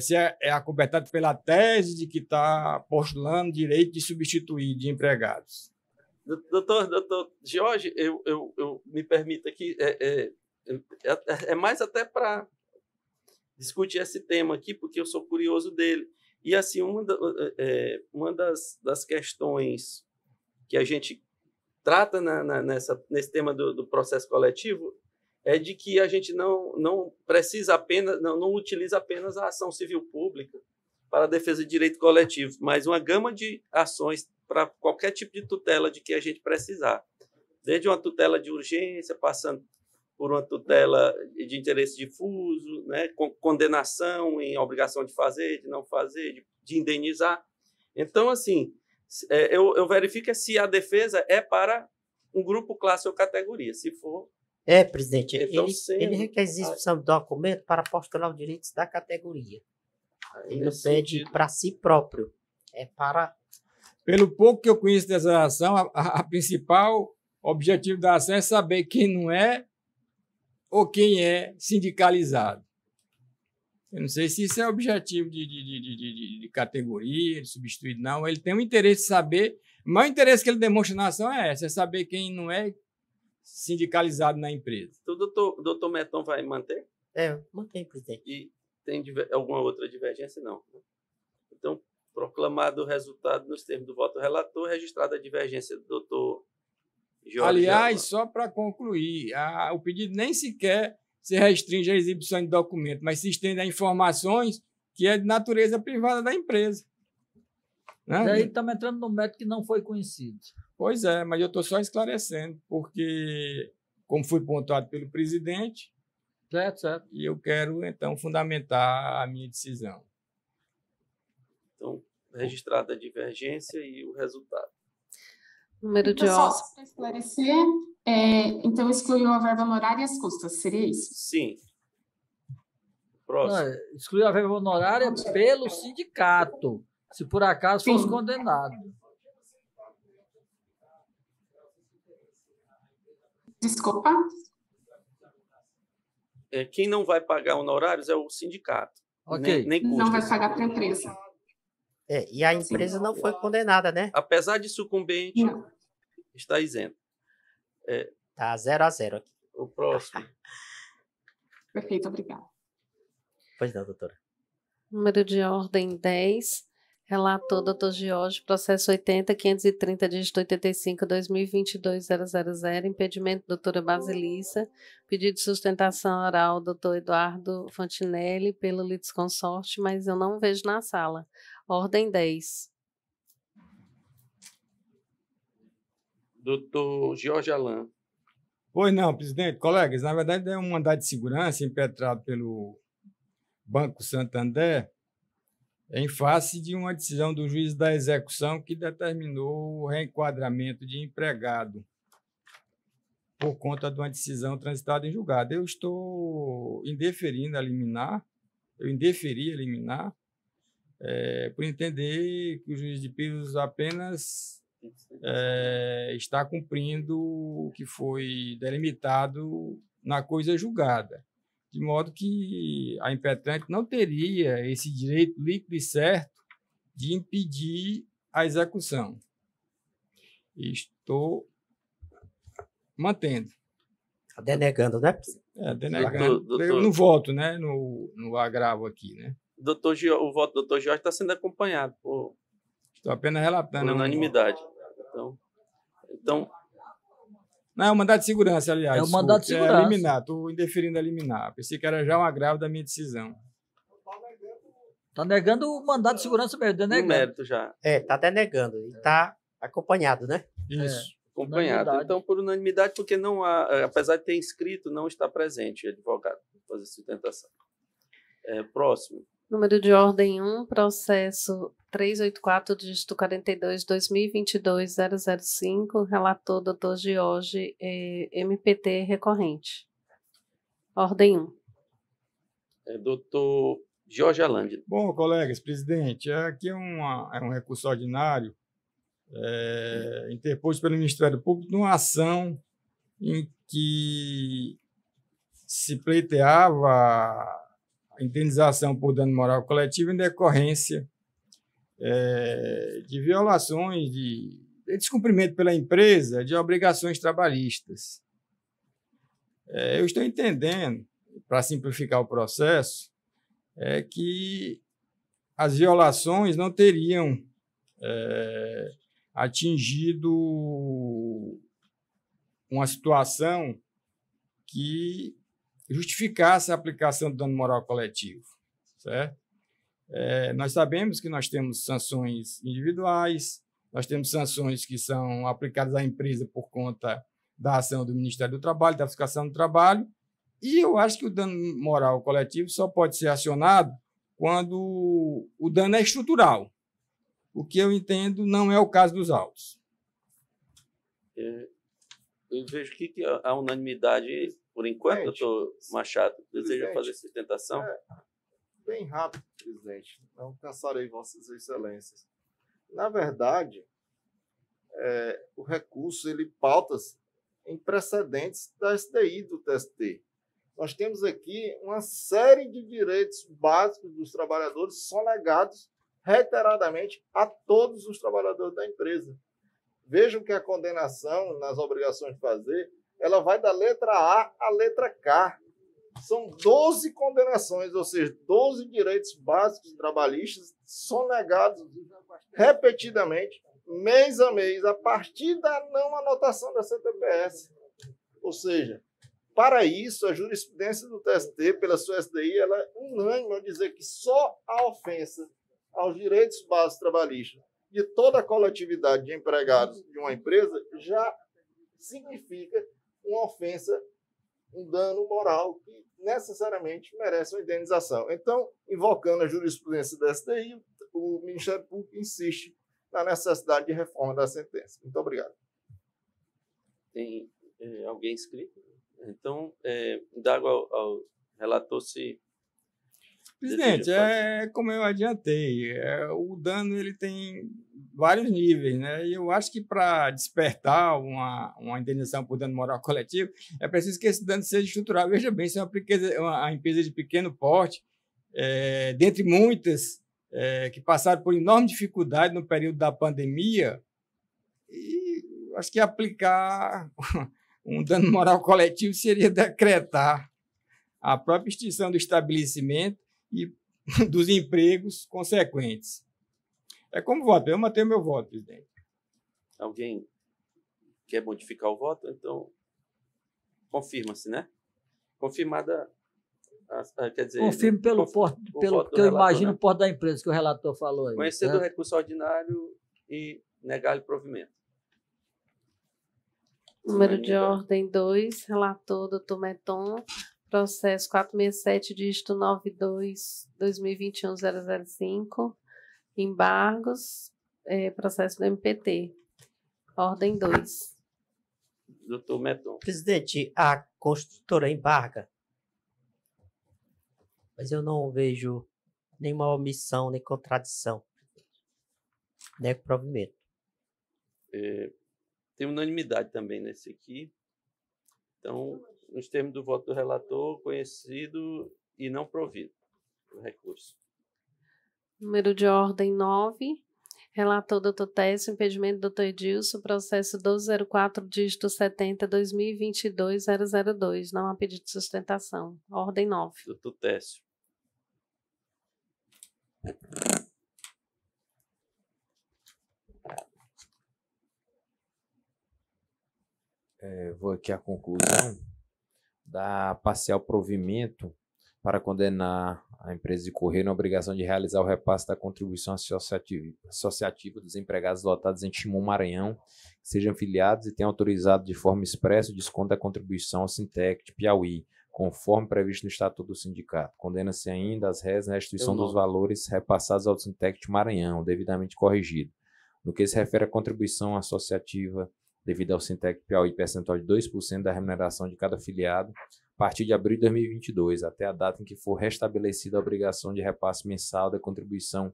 ser acobertado pela tese de que está postulando direito de substituir de empregados. Doutor Jorge, eu me permito aqui, mais até para discutir esse tema aqui, porque eu sou curioso dele. E, assim, uma das questões que a gente trata nesse tema do processo coletivo é de que a gente não precisa apenas, não utiliza apenas a ação civil pública para a defesa de direito coletivo, mas uma gama de ações para qualquer tipo de tutela de que a gente precisar. Desde uma tutela de urgência, passando por uma tutela de interesse difuso, né, condenação em obrigação de fazer, de não fazer, de indenizar. Então, assim, eu verifico se a defesa é para um grupo, classe ou categoria. Se for... presidente, então, ele requer exibição do documento para postular os direitos da categoria. Ele não pede para si próprio. É para... Pelo pouco que eu conheço dessa ação, a principal objetivo da ação é saber quem não é ou quem é sindicalizado. Eu não sei se isso é objetivo de categoria, de substituído, não. Ele tem um interesse de saber. O maior interesse que ele demonstra na ação é esse, é saber quem não é sindicalizado na empresa. Então, o doutor Meton vai manter? Mantém, presidente. E tem alguma outra divergência? Não. Então, proclamado o resultado nos termos do voto relator, registrada a divergência do doutor Jorge. Aliás, só para concluir, o pedido nem sequer se restringe à exibição de documento, mas se estende a informações que é de natureza privada da empresa. Né? E aí estamos entrando no método que não foi conhecido. Pois é, mas eu estou só esclarecendo, porque, como foi pontuado pelo presidente, certo. E eu quero, então, fundamentar a minha decisão. Então, registrada a divergência e o resultado. Número de Pessoal, só para esclarecer, então excluiu a verba honorária e as custas, seria isso? Sim. Próximo. Não, excluiu a verba honorária pelo sindicato, se por acaso fosse condenado. Desculpa? Quem não vai pagar honorários é o sindicato. Ok. Nem custas. Não vai pagar para a empresa. E a empresa não foi condenada, né? Apesar de sucumbente, está isento. Está 0-0 aqui. O próximo. Perfeito, obrigada. Pois não, doutora. Número de ordem 10. Relator, doutor Jorge, processo 80.530, dígito 85, 2022-000, impedimento, doutora Basilissa, pedido de sustentação oral, doutor Eduardo Fontinelli, pelo litisconsorte, mas eu não vejo na sala. Ordem 10. Doutor Jorge Alain. Pois não, presidente. Colegas, na verdade é um mandado de segurança impetrado pelo Banco Santander em face de uma decisão do juiz da execução que determinou o reenquadramento de empregado por conta de uma decisão transitada em julgado. Eu estou indeferindo a liminar, por entender que o juiz de Piros apenas está cumprindo o que foi delimitado na coisa julgada, de modo que a impetrante não teria esse direito líquido e certo de impedir a execução. Estou mantendo. Está denegando, né? Denegando. Eu não voto, né, no agravo aqui, né? O voto do doutor Jorge está sendo acompanhado por... Estou apenas relatando. Por unanimidade. Então, Não, é o mandado de segurança, aliás. É o mandado de segurança. É liminar, estou indeferindo a liminar. Pensei que era já um agravo da minha decisão. Está negando o mandado de segurança mesmo, No denegando. mérito já. Está denegando. E está acompanhado, né? Isso. Acompanhado. Unanimidade. Então, por unanimidade, porque não há, apesar de ter inscrito, não está presente advogado para fazer sustentação. Próximo. Número de ordem 1, processo 384, dígito 42, 2022-005, relator Dr. Jorge, MPT recorrente. Ordem 1. Doutor Jorge Alandi. Bom, colegas, presidente, aqui é um recurso ordinário interposto pelo Ministério Público numa ação em que se pleiteava a indenização por dano moral coletivo em decorrência de violações, de descumprimento pela empresa de obrigações trabalhistas. Eu estou entendendo, para simplificar o processo, que as violações não teriam atingido uma situação que justificasse a aplicação do dano moral coletivo, certo? Nós sabemos que nós temos sanções individuais, nós temos sanções que são aplicadas à empresa por conta da ação do Ministério do Trabalho, da Fiscalização do Trabalho, e eu acho que o dano moral coletivo só pode ser acionado quando o dano é estrutural, o que eu entendo não é o caso dos autos. Eu vejo que a unanimidade, por enquanto, doutor Machado, deseja fazer sustentação? Bem rápido, presidente. Não cansarei vossas excelências. Na verdade, o recurso ele pauta-se em precedentes da STI do TST. Nós temos aqui uma série de direitos básicos dos trabalhadores sonegados reiteradamente a todos os trabalhadores da empresa. Vejam que a condenação nas obrigações de fazer, ela vai da letra A à letra K. São 12 condenações, ou seja, 12 direitos básicos trabalhistas sonegados repetidamente, mês a mês, a partir da não anotação da CTPS. Ou seja, para isso, a jurisprudência do TST, pela sua SDI, ela é unânime a dizer que só a ofensa aos direitos básicos trabalhistas de toda a coletividade de empregados de uma empresa já significa uma ofensa, um dano moral que necessariamente merece uma indenização. Então, invocando a jurisprudência da STI, o Ministério Público insiste na necessidade de reforma da sentença. Muito obrigado. Tem alguém inscrito? Então, indago ao relator se... Presidente, como eu adiantei, o dano ele tem vários níveis, né? E eu acho que para despertar uma indenização por dano moral coletivo, é preciso que esse dano seja estrutural. Veja bem, se é uma empresa de pequeno porte, dentre muitas que passaram por enorme dificuldade no período da pandemia, e acho que aplicar um dano moral coletivo seria decretar a própria extinção do estabelecimento e dos empregos consequentes. É como voto. Eu mantenho meu voto, presidente. Alguém quer modificar o voto? Então, confirma-se, né? Confirmada, quer dizer... Confirme pelo que eu imagino, o porte da empresa que o relator falou aí. Conhecendo o recurso ordinário e negar-lhe provimento. Número de ordem 2, relator Dr. Meton, processo 467, dígito 92-2021-005, embargos, processo do MPT. Ordem 2. Doutor Meton. Presidente, a construtora embarga, mas eu não vejo nenhuma omissão, nem contradição. Nego provimento. Tem unanimidade também nesse aqui. Então, nos termos do voto do relator, conhecido e não provido o recurso. Número de ordem 9, relator Dr. Técio, impedimento Dr. Edilson, processo 1204, dígito 70-2022-002. Não há pedido de sustentação. Ordem 9. Dr. Técio. Vou aqui à conclusão da parcial provimento para condenar a empresa de Correio na obrigação de realizar o repasse da contribuição associativa dos empregados lotados em Timon, Maranhão, que sejam filiados e tenham autorizado de forma expressa o desconto da contribuição ao Sintec de Piauí, conforme previsto no Estatuto do Sindicato. Condena-se ainda as réis na restituição dos valores repassados ao Sintec de Maranhão, devidamente corrigido. No que se refere à contribuição associativa devido ao Sintec Piauí, percentual de 2% da remuneração de cada afiliado, a partir de abril de 2022, até a data em que for restabelecida a obrigação de repasse mensal da contribuição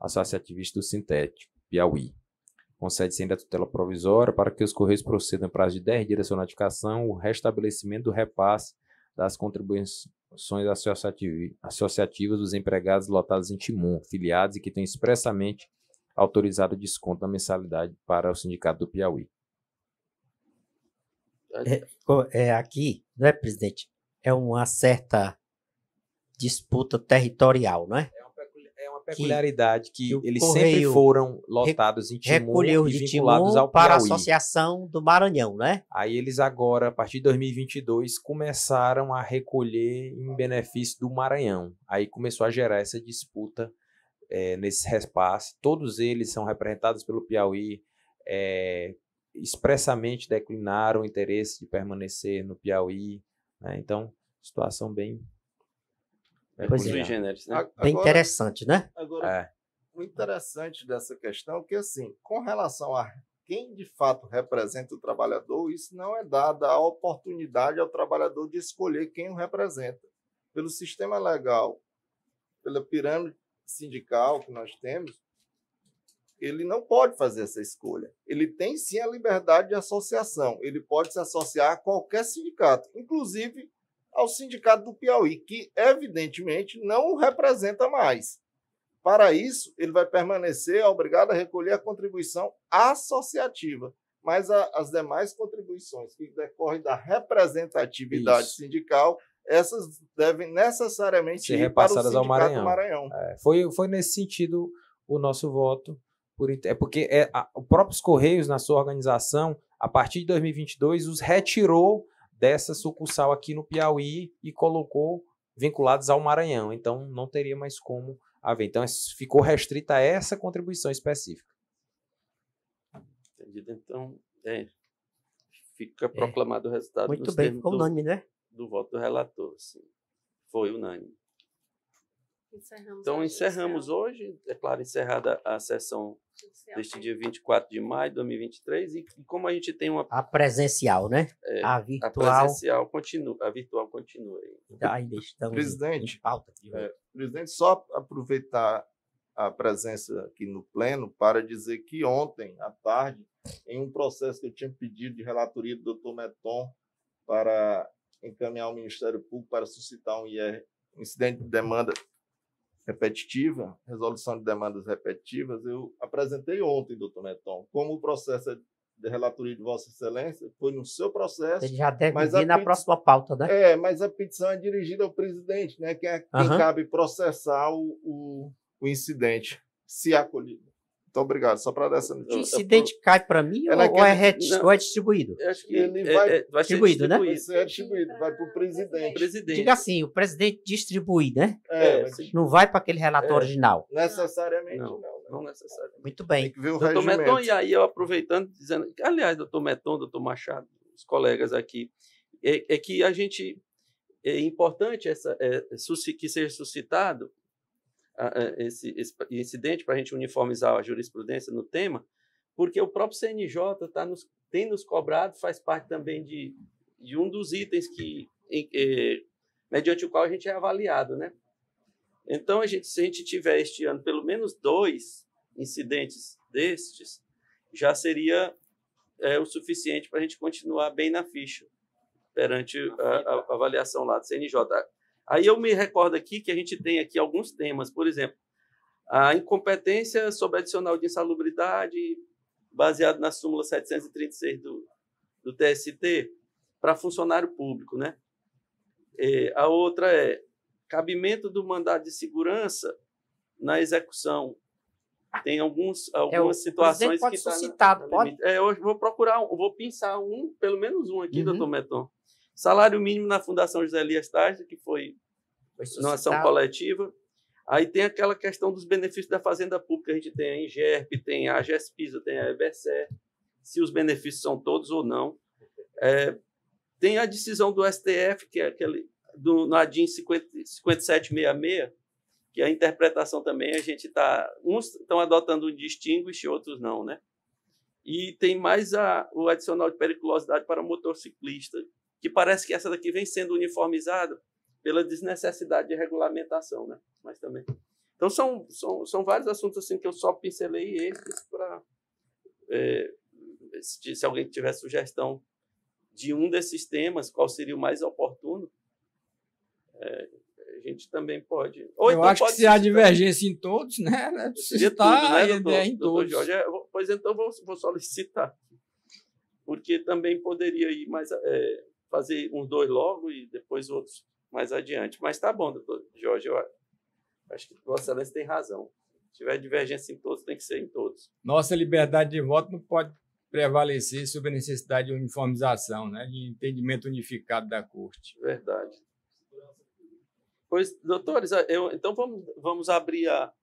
associativista do Sintec Piauí. Concede-se ainda a tutela provisória para que os Correios procedam em prazo de 10 dias da sua notificação o restabelecimento do repasse das contribuições associativas dos empregados lotados em Timon, filiados e que tenham expressamente autorizado o desconto da mensalidade para o Sindicato do Piauí. Aqui, não é, presidente? É uma certa disputa territorial, não é? É uma peculiaridade que eles Correio sempre foram lotados em Timon recolheu e de vinculados Timon ao para a Piauí. Associação do Maranhão, né? Aí eles agora, a partir de 2022, começaram a recolher em benefício do Maranhão. Aí começou a gerar essa disputa nesse repasse. Todos eles são representados pelo Piauí, expressamente declinaram o interesse de permanecer no Piauí, né? Então, situação bem generis, né? Bem interessante, né? Agora, o interessante dessa questão é que, assim, com relação a quem de fato representa o trabalhador, isso não é dada a oportunidade ao trabalhador de escolher quem o representa. Pelo sistema legal, pela pirâmide sindical que nós temos, ele não pode fazer essa escolha. Ele tem sim a liberdade de associação. Ele pode se associar a qualquer sindicato, inclusive ao Sindicato do Piauí, que evidentemente não o representa mais. Para isso, ele vai permanecer obrigado a recolher a contribuição associativa, mas as demais contribuições que decorrem da representatividade sindical, essas devem necessariamente ser ir para o repassadas ao Sindicato do Maranhão. Maranhão. Foi nesse sentido o nosso voto. Porque o próprio Correios, na sua organização, a partir de 2022, os retirou dessa sucursal aqui no Piauí e colocou vinculados ao Maranhão. Então, não teria mais como haver. Então, ficou restrita a essa contribuição específica. Entendido. Então, fica proclamado o resultado Muito dos bem, termos ficou unânime, né? do voto do relator. Sim. Foi unânime. Então, encerramos hoje, é claro, encerrada a sessão deste dia 24 de maio de 2023, e como a gente tem uma... A presencial, né? A virtual... A presencial continua, a virtual continua. Ainda estamos Presidente, em pauta. Presidente, só aproveitar a presença aqui no pleno para dizer que ontem, à tarde, em um processo que eu tinha pedido de relatoria do Dr. Meton para encaminhar ao Ministério Público para suscitar um incidente de demanda repetitiva, resolução de demandas repetitivas, eu apresentei ontem, doutor Meton, como o processo de relatoria de Vossa Excelência foi no seu processo. Ele já deve vir na próxima pauta, né? Mas a petição é dirigida ao presidente, né? Que é quem cabe processar o incidente, se acolhido. Muito obrigado, só para dar essa notícia. O incidente cai para mim ou é distribuído? Eu acho que ele vai ser distribuído, né? Vai ser distribuído, vai para o presidente. Diga assim, o presidente distribui, né? Não vai para aquele relatório original. Necessariamente não necessariamente. Muito bem. Tem que ver o doutor regimento. Meton, e aí eu aproveitando, dizendo, aliás, doutor Meton, doutor Machado, os colegas aqui, é que a gente, é importante que seja suscitado esse incidente para a gente uniformizar a jurisprudência no tema, porque o próprio CNJ tem nos cobrado, faz parte também de um dos itens mediante o qual a gente é avaliado, né? Então, se a gente tiver este ano pelo menos 2 incidentes destes, já seria o suficiente para a gente continuar bem na ficha perante a avaliação lá do CNJ. Aí eu me recordo aqui que a gente tem aqui alguns temas, por exemplo, a incompetência sobre adicional de insalubridade, baseado na súmula 736 do TST, para funcionário público, né? A outra é cabimento do mandado de segurança na execução tem algumas situações pode que estão suscitado, pode? Eu vou procurar, vou pensar pelo menos um aqui, doutor Meton. Salário mínimo na Fundação José Elias Tarde, que foi numa ação coletiva. Aí tem aquela questão dos benefícios da fazenda pública. A gente tem a Ingerp, tem a Gespisa, tem a EBSER, se os benefícios são todos ou não. Tem a decisão do STF, que é aquele no ADIM 5766, que a interpretação também a gente uns estão adotando um distinguish, outros não, né? E tem mais o adicional de periculosidade para motociclista, que parece que essa daqui vem sendo uniformizada pela desnecessidade de regulamentação, né? Mas também. Então são vários assuntos assim que eu só pincelei esses para se alguém tiver sugestão de um desses temas, qual seria o mais oportuno, a gente também pode. Ou eu então acho pode que se há divergência em todos, né? Solicitar a ideia em todos. Jorge, pois então vou solicitar, porque também poderia ir mais fazer uns 2 logo e depois outros mais adiante. Mas tá bom, doutor Jorge, eu acho que Vossa Excelência tem razão. Se tiver divergência em todos, tem que ser em todos. Nossa liberdade de voto não pode prevalecer sobre a necessidade de uniformização, né? De entendimento unificado da Corte. Verdade. Pois, doutores, então vamos abrir a...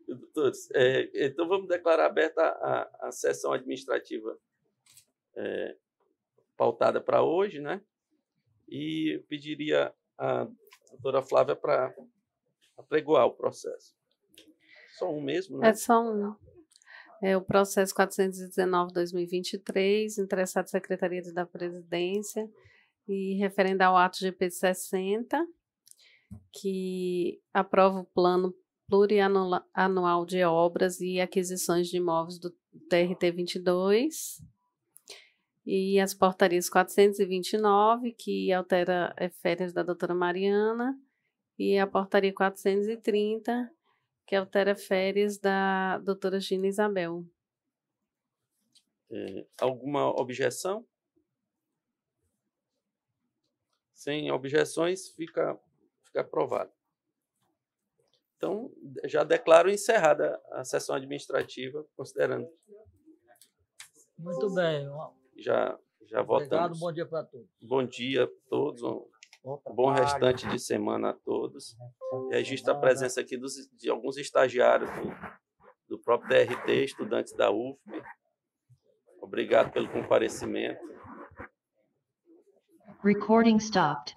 Doutores, então vamos declarar aberta a sessão administrativa pautada para hoje, né? E eu pediria a doutora Flávia para apregoar o processo. Só um mesmo, né? É só um. O processo 419/2023, interessado à Secretaria da Presidência e referendo ao ato GP 60, que aprova o plano plurianual de obras e aquisições de imóveis do TRT 22, e as portarias 429, que altera férias da doutora Mariana, e a portaria 430, que altera férias da doutora Gina Isabel. Alguma objeção? Sem objeções, fica aprovado. Então, já declaro encerrada a sessão administrativa, considerando. Muito bem. Já Obrigado, votamos. bom dia para todos. Bom dia a todos, bom restante de semana a todos. Registro a presença aqui de alguns estagiários do próprio TRT, estudantes da UFP. Obrigado pelo comparecimento. Recording stopped.